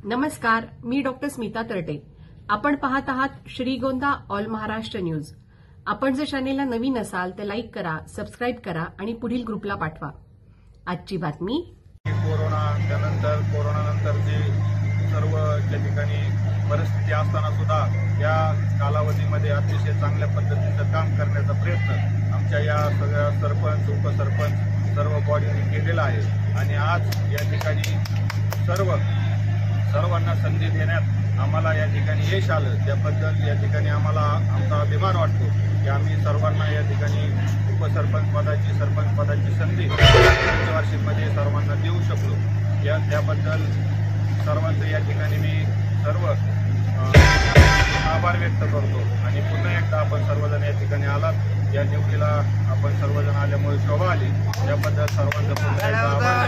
नमस्कार, मी डॉक्टर स्मिता तरटे. आपण पाहत आहात श्रीगोंदा ऑल महाराष्ट्र न्यूज. आपण जर चॅनेलला नवीन असाल तर लाईक करा, सबस्क्राईब करा आणि पुढील ग्रुपला पाठवा. आजची बातमी. कोरोनानंतर जे सर्व ज्या ठिकाणी परिस्थिती असताना सुद्धा या कालावधीमध्ये अतिशय चांगल्या पद्धतीचं काम करण्याचा प्रयत्न आमच्या या सगळ्या सरपंच, उपसरपंच सर्व बॉडीने केलेला आहे. आणि आज या ठिकाणी सर्वांना संधी देण्यात आम्हाला या ठिकाणी यश आलं. त्याबद्दल या ठिकाणी आम्हाला आमचा अभिमान वाटतो की आम्ही सर्वांना या ठिकाणी उपसरपंच पदाची, सरपंच पदाची संधी पंचवार्षिकमध्ये सर्वांना देऊ शकलो. त्याबद्दल सर्वांचं या ठिकाणी मी सर्व आभार व्यक्त करतो. आणि पुन्हा एकदा आपण सर्वजण या ठिकाणी आलात, या निवडीला आपण सर्वजण आल्यामुळे शोभा आली. त्याबद्दल सर्वांचं पुन्हा एकदा आभार.